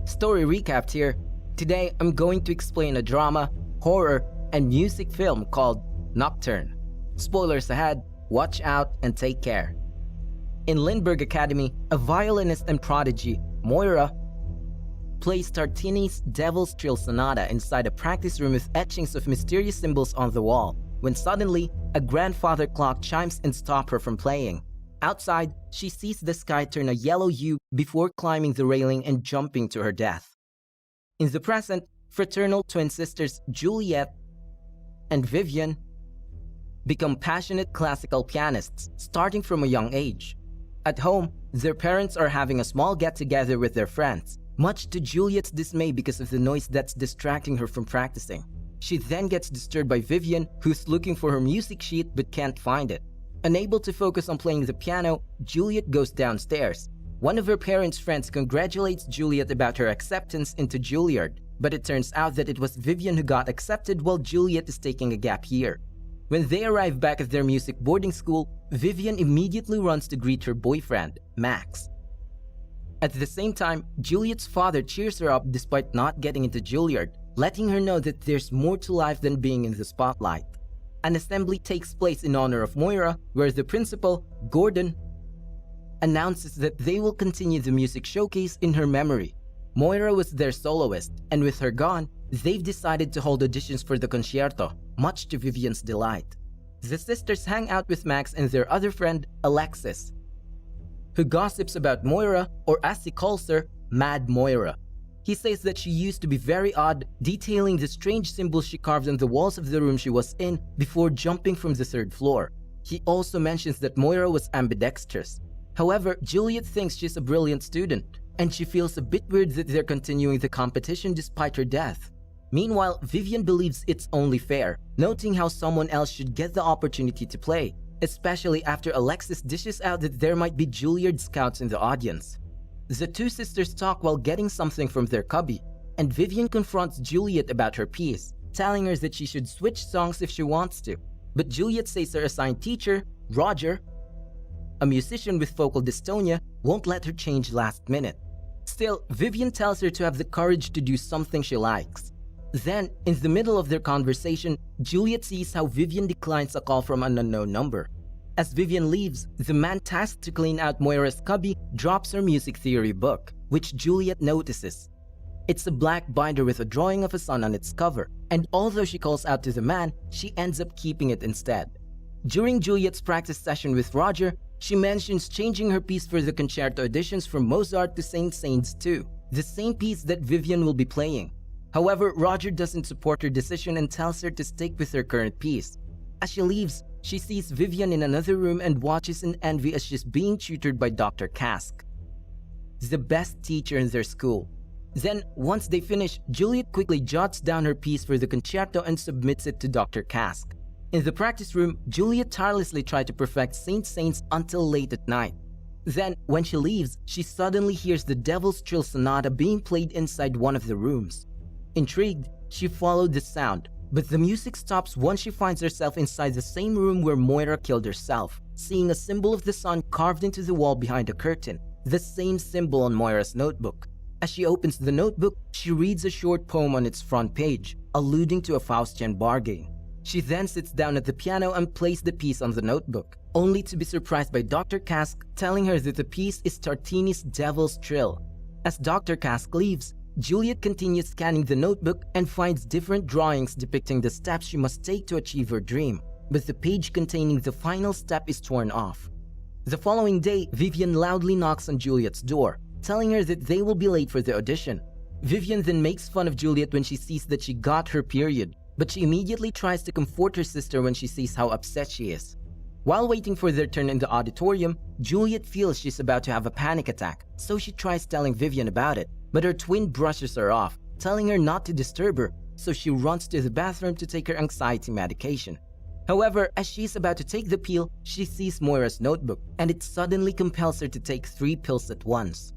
Story recapped here. Today, I'm going to explain a drama, horror, and music film called Nocturne. Spoilers ahead, watch out and take care. In Lindbergh Academy, a violinist and prodigy, Moira, plays Tartini's Devil's Trill Sonata inside a practice room with etchings of mysterious symbols on the wall, when suddenly, a grandfather clock chimes and stops her from playing. Outside, she sees the sky turn a yellow hue before climbing the railing and jumping to her death. In the present, fraternal twin sisters Juliet and Vivian become passionate classical pianists starting from a young age. At home, their parents are having a small get-together with their friends, much to Juliet's dismay because of the noise that's distracting her from practicing. She then gets disturbed by Vivian, who's looking for her music sheet but can't find it. Unable to focus on playing the piano, Juliet goes downstairs. One of her parents' friends congratulates Juliet about her acceptance into Juilliard, but it turns out that it was Vivian who got accepted while Juliet is taking a gap year. When they arrive back at their music boarding school, Vivian immediately runs to greet her boyfriend, Max. At the same time, Juliet's father cheers her up despite not getting into Juilliard, letting her know that there's more to life than being in the spotlight. An assembly takes place in honor of Moira, where the principal, Gordon, announces that they will continue the music showcase in her memory. Moira was their soloist, and with her gone, they've decided to hold auditions for the concerto, much to Vivian's delight. The sisters hang out with Max and their other friend, Alexis, who gossips about Moira, or as he calls her, Mad Moira. He says that she used to be very odd, detailing the strange symbols she carved on the walls of the room she was in before jumping from the third floor. He also mentions that Moira was ambidextrous. However, Juliet thinks she's a brilliant student, and she feels a bit weird that they're continuing the competition despite her death. Meanwhile, Vivian believes it's only fair, noting how someone else should get the opportunity to play, especially after Alexis dishes out that there might be Juilliard scouts in the audience. The two sisters talk while getting something from their cubby, and Vivian confronts Juliet about her piece, telling her that she should switch songs if she wants to. But Juliet says her assigned teacher, Roger, a musician with vocal dystonia, won't let her change last minute. Still, Vivian tells her to have the courage to do something she likes. Then, in the middle of their conversation, Juliet sees how Vivian declines a call from an unknown number. As Vivian leaves, the man tasked to clean out Moira's cubby drops her music theory book, which Juliet notices. It's a black binder with a drawing of a sun on its cover, and although she calls out to the man, she ends up keeping it instead. During Juliet's practice session with Roger, she mentions changing her piece for the concerto auditions from Mozart to Saint-Saëns 2, the same piece that Vivian will be playing. However, Roger doesn't support her decision and tells her to stick with her current piece. As she leaves, she sees Vivian in another room and watches in envy as she's being tutored by Dr. Kask, the best teacher in their school. Then, once they finish, Juliet quickly jots down her piece for the concerto and submits it to Dr. Kask. In the practice room, Juliet tirelessly tries to perfect Saint-Saëns until late at night. Then, when she leaves, she suddenly hears the Devil's Trill Sonata being played inside one of the rooms. Intrigued, she followed the sound, but the music stops once she finds herself inside the same room where Moira killed herself, seeing a symbol of the sun carved into the wall behind a curtain, the same symbol on Moira's notebook. As she opens the notebook, she reads a short poem on its front page, alluding to a Faustian bargain. She then sits down at the piano and plays the piece on the notebook, only to be surprised by Dr. Kask telling her that the piece is Tartini's Devil's Trill. As Dr. Kask leaves, Juliet continues scanning the notebook and finds different drawings depicting the steps she must take to achieve her dream, but the page containing the final step is torn off. The following day, Vivian loudly knocks on Juliet's door, telling her that they will be late for the audition. Vivian then makes fun of Juliet when she sees that she got her period, but she immediately tries to comfort her sister when she sees how upset she is. While waiting for their turn in the auditorium, Juliet feels she's about to have a panic attack, so she tries telling Vivian about it, but her twin brushes her off, telling her not to disturb her, so she runs to the bathroom to take her anxiety medication. However, as she's about to take the pill, she sees Moira's notebook, and it suddenly compels her to take 3 pills at once.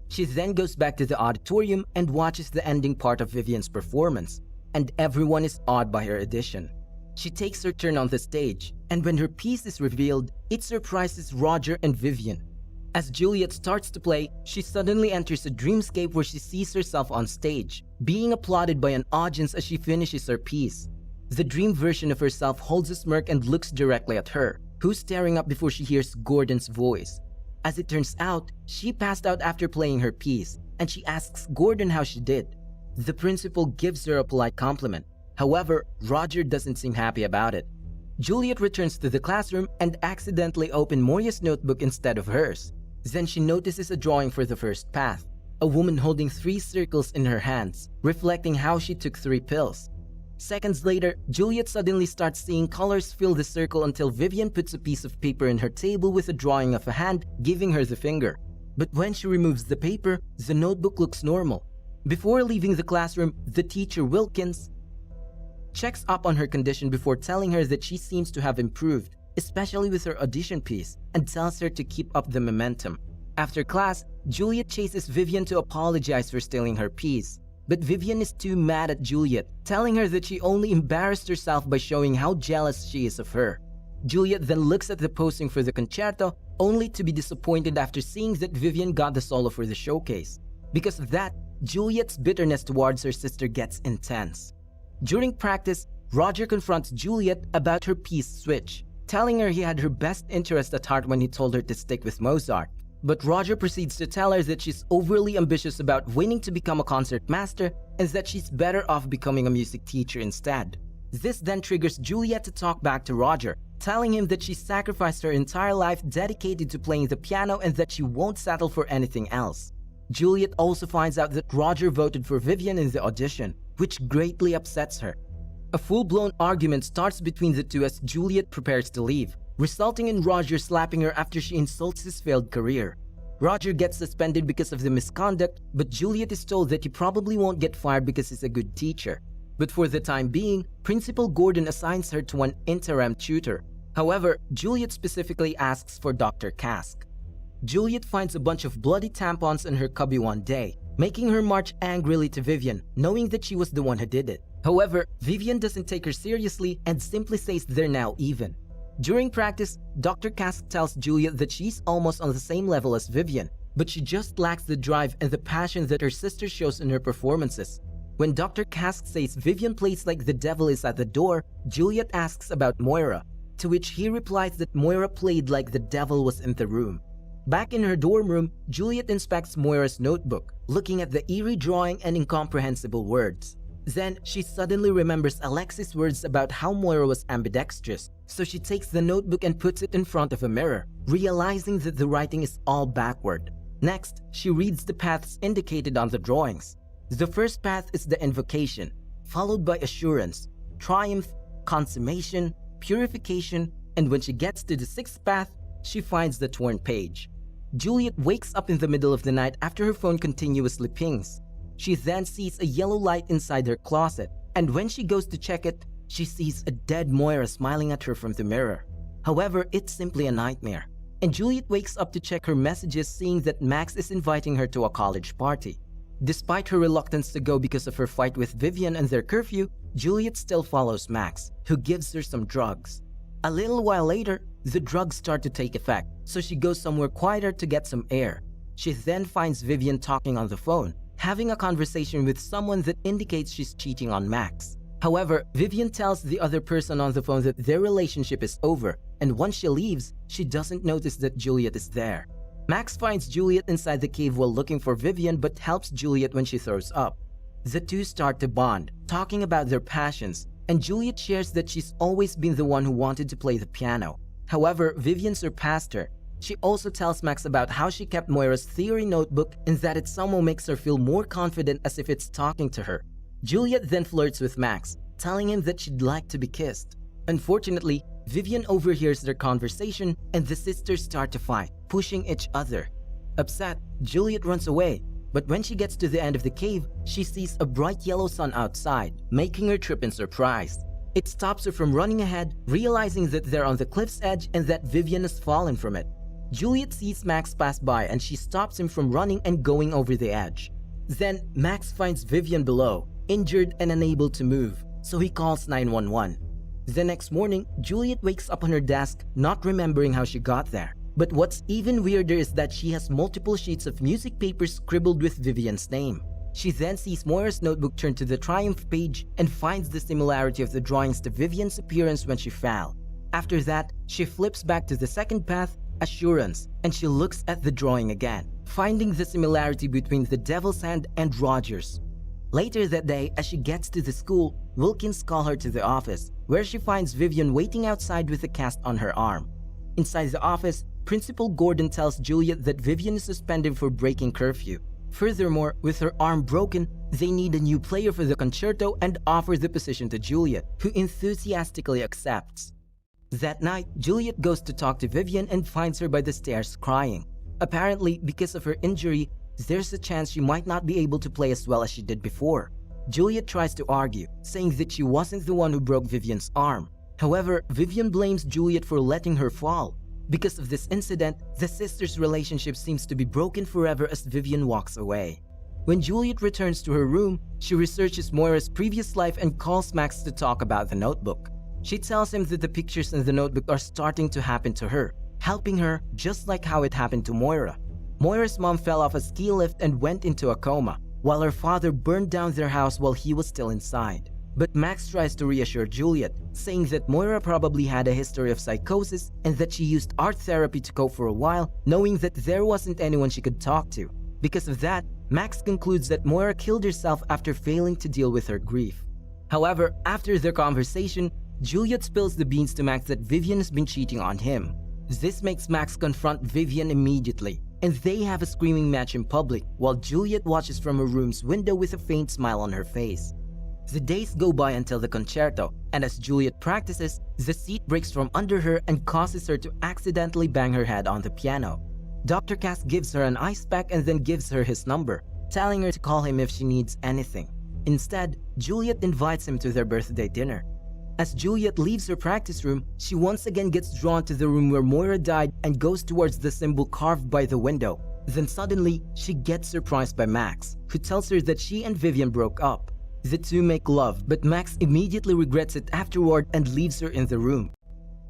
She then goes back to the auditorium and watches the ending part of Vivian's performance, and everyone is awed by her addition. She takes her turn on the stage, and when her piece is revealed, it surprises Roger and Vivian. As Juliet starts to play, she suddenly enters a dreamscape where she sees herself on stage, being applauded by an audience as she finishes her piece. The dream version of herself holds a smirk and looks directly at her, who's staring up before she hears Gordon's voice. As it turns out, she passed out after playing her piece, and she asks Gordon how she did. The principal gives her a polite compliment. However, Roger doesn't seem happy about it. Juliet returns to the classroom and accidentally opens Moira's notebook instead of hers. Then she notices a drawing for the first path, a woman holding 3 circles in her hands, reflecting how she took 3 pills. Seconds later, Juliet suddenly starts seeing colors fill the circle until Vivian puts a piece of paper in her table with a drawing of a hand, giving her the finger. But when she removes the paper, the notebook looks normal. Before leaving the classroom, the teacher, Wilkins, checks up on her condition before telling her that she seems to have improved, especially with her audition piece, and tells her to keep up the momentum. After class, Juliet chases Vivian to apologize for stealing her piece. But Vivian is too mad at Juliet, telling her that she only embarrassed herself by showing how jealous she is of her. Juliet then looks at the posting for the concerto, only to be disappointed after seeing that Vivian got the solo for the showcase. Because of that, Juliet's bitterness towards her sister gets intense. During practice, Roger confronts Juliet about her piece switch, telling her he had her best interest at heart when he told her to stick with Mozart. But Roger proceeds to tell her that she's overly ambitious about winning to become a concert master and that she's better off becoming a music teacher instead. This then triggers Juliet to talk back to Roger, telling him that she sacrificed her entire life dedicated to playing the piano and that she won't settle for anything else. Juliet also finds out that Roger voted for Vivian in the audition, which greatly upsets her. A full-blown argument starts between the two as Juliet prepares to leave, resulting in Roger slapping her after she insults his failed career. Roger gets suspended because of the misconduct, but Juliet is told that he probably won't get fired because he's a good teacher. But for the time being, Principal Gordon assigns her to an interim tutor. However, Juliet specifically asks for Dr. Kask. Juliet finds a bunch of bloody tampons in her cubby one day, making her march angrily to Vivian, knowing that she was the one who did it. However, Vivian doesn't take her seriously and simply says they're now even. During practice, Dr. Kask tells Juliet that she's almost on the same level as Vivian, but she just lacks the drive and the passion that her sister shows in her performances. When Dr. Kask says Vivian plays like the devil is at the door, Juliet asks about Moira, to which he replies that Moira played like the devil was in the room. Back in her dorm room, Juliet inspects Moira's notebook, looking at the eerie drawing and incomprehensible words. Then, she suddenly remembers Alexis' words about how Moira was ambidextrous, so she takes the notebook and puts it in front of a mirror, realizing that the writing is all backward. Next, she reads the paths indicated on the drawings. The first path is the invocation, followed by assurance, triumph, consummation, purification, and when she gets to the 6th path, she finds the torn page. Juliet wakes up in the middle of the night after her phone continuously pings. She then sees a yellow light inside her closet, and when she goes to check it, she sees a dead Moira smiling at her from the mirror. However, it's simply a nightmare, and Juliet wakes up to check her messages, seeing that Max is inviting her to a college party. Despite her reluctance to go because of her fight with Vivian and their curfew, Juliet still follows Max, who gives her some drugs. A little while later, the drugs start to take effect, so she goes somewhere quieter to get some air. She then finds Vivian talking on the phone, having a conversation with someone that indicates she's cheating on Max. However, Vivian tells the other person on the phone that their relationship is over, and once she leaves, she doesn't notice that Juliet is there. Max finds Juliet inside the cave while looking for Vivian but helps Juliet when she throws up. The two start to bond, talking about their passions, and Juliet shares that she's always been the one who wanted to play the piano. However, Vivian surpassed her. She also tells Max about how she kept Moira's theory notebook and that it somehow makes her feel more confident as if it's talking to her. Juliet then flirts with Max, telling him that she'd like to be kissed. Unfortunately, Vivian overhears their conversation and the sisters start to fight, pushing each other. Upset, Juliet runs away, but when she gets to the end of the cave, she sees a bright yellow sun outside, making her trip in surprise. It stops her from running ahead, realizing that they're on the cliff's edge and that Vivian has fallen from it. Juliet sees Max pass by and she stops him from running and going over the edge. Then, Max finds Vivian below, injured and unable to move, so he calls 911. The next morning, Juliet wakes up on her desk, not remembering how she got there. But what's even weirder is that she has multiple sheets of music papers scribbled with Vivian's name. She then sees Moira's notebook turn to the triumph page and finds the similarity of the drawings to Vivian's appearance when she fell. After that, she flips back to the second path, Assurance, and she looks at the drawing again, finding the similarity between the Devil's Hand and Roger's. Later that day, as she gets to the school, Wilkins calls her to the office, where she finds Vivian waiting outside with a cast on her arm. Inside the office, Principal Gordon tells Juliet that Vivian is suspended for breaking curfew. Furthermore, with her arm broken, they need a new player for the concerto and offer the position to Juliet, who enthusiastically accepts. That night, Juliet goes to talk to Vivian and finds her by the stairs crying. Apparently, because of her injury, there's a chance she might not be able to play as well as she did before. Juliet tries to argue, saying that she wasn't the one who broke Vivian's arm. However, Vivian blames Juliet for letting her fall. Because of this incident, the sisters' relationship seems to be broken forever as Vivian walks away. When Juliet returns to her room, she researches Moira's previous life and calls Max to talk about the notebook. She tells him that the pictures in the notebook are starting to happen to her, helping her just like how it happened to Moira. Moira's mom fell off a ski lift and went into a coma, while her father burned down their house while he was still inside. But Max tries to reassure Juliet, saying that Moira probably had a history of psychosis and that she used art therapy to cope for a while, knowing that there wasn't anyone she could talk to. Because of that, Max concludes that Moira killed herself after failing to deal with her grief. However, after their conversation, Juliet spills the beans to Max that Vivian has been cheating on him. This makes Max confront Vivian immediately, and they have a screaming match in public while Juliet watches from her room's window with a faint smile on her face. The days go by until the concerto, and as Juliet practices, the seat breaks from under her and causes her to accidentally bang her head on the piano. Dr. Cass gives her an ice pack and then gives her his number, telling her to call him if she needs anything. Instead, Juliet invites him to their birthday dinner. As Juliet leaves her practice room, she once again gets drawn to the room where Moira died and goes towards the symbol carved by the window. Then suddenly, she gets surprised by Max, who tells her that she and Vivian broke up. The two make love, but Max immediately regrets it afterward and leaves her in the room.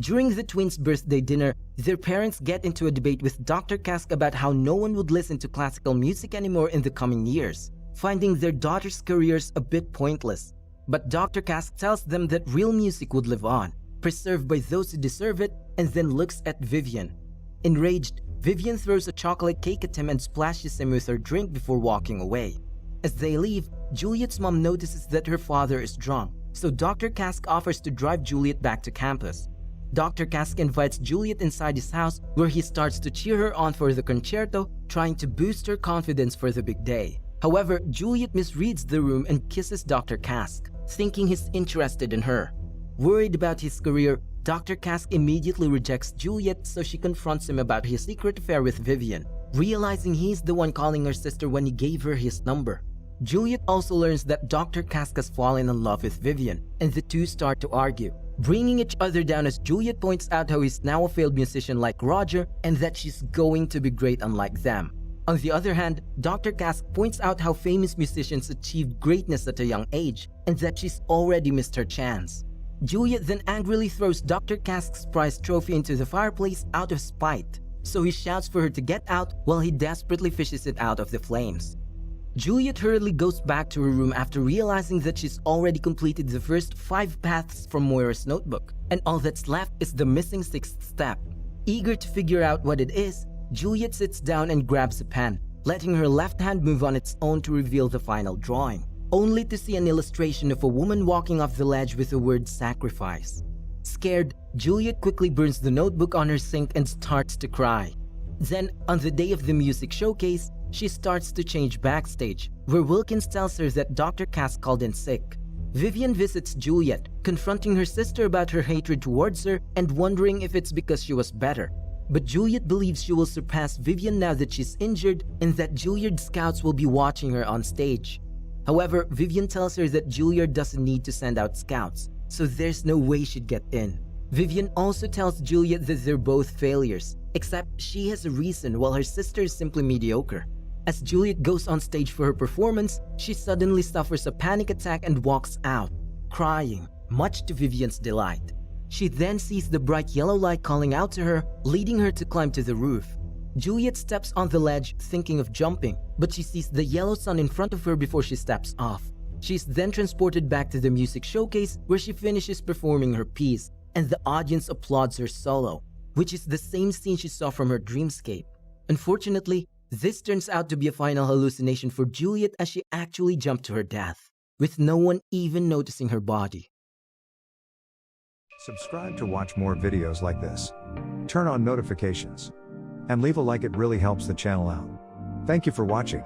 During the twins' birthday dinner, their parents get into a debate with Dr. Kask about how no one would listen to classical music anymore in the coming years, finding their daughter's careers a bit pointless. But Dr. Kask tells them that real music would live on, preserved by those who deserve it, and then looks at Vivian. Enraged, Vivian throws a chocolate cake at him and splashes him with her drink before walking away. As they leave, Juliet's mom notices that her father is drunk, so Dr. Kask offers to drive Juliet back to campus. Dr. Kask invites Juliet inside his house, where he starts to cheer her on for the concerto, trying to boost her confidence for the big day. However, Juliet misreads the room and kisses Dr. Kask, thinking he's interested in her. Worried about his career, Dr. Kask immediately rejects Juliet, so she confronts him about his secret affair with Vivian, realizing he's the one calling her sister when he gave her his number. Juliet also learns that Dr. Kask has fallen in love with Vivian, and the two start to argue, bringing each other down as Juliet points out how he's now a failed musician like Roger and that she's going to be great unlike them. On the other hand, Dr. Kask points out how famous musicians achieved greatness at a young age and that she's already missed her chance. Juliet then angrily throws Dr. Kask's prize trophy into the fireplace out of spite, so he shouts for her to get out while he desperately fishes it out of the flames. Juliet hurriedly goes back to her room after realizing that she's already completed the first 5 paths from Moira's notebook, and all that's left is the missing 6th step. Eager to figure out what it is, Juliet sits down and grabs a pen, letting her left hand move on its own to reveal the final drawing, only to see an illustration of a woman walking off the ledge with the word sacrifice. Scared, Juliet quickly burns the notebook on her sink and starts to cry. Then, on the day of the music showcase, she starts to change backstage, where Wilkins tells her that Dr. Kask called in sick. Vivian visits Juliet, confronting her sister about her hatred towards her and wondering if it's because she was better. But Juliet believes she will surpass Vivian now that she's injured and that Juilliard scouts will be watching her on stage. However, Vivian tells her that Juilliard doesn't need to send out scouts, so there's no way she'd get in. Vivian also tells Juliet that they're both failures, except she has a reason while her sister is simply mediocre. As Juliet goes on stage for her performance, she suddenly suffers a panic attack and walks out, crying, much to Vivian's delight. She then sees the bright yellow light calling out to her, leading her to climb to the roof. Juliet steps on the ledge thinking of jumping, but she sees the yellow sun in front of her before she steps off. She is then transported back to the music showcase where she finishes performing her piece, and the audience applauds her solo, which is the same scene she saw from her dreamscape. Unfortunately, this turns out to be a final hallucination for Juliet as she actually jumped to her death, with no one even noticing her body. Subscribe to watch more videos like this. Turn on notifications. And leave a like, it really helps the channel out. Thank you for watching.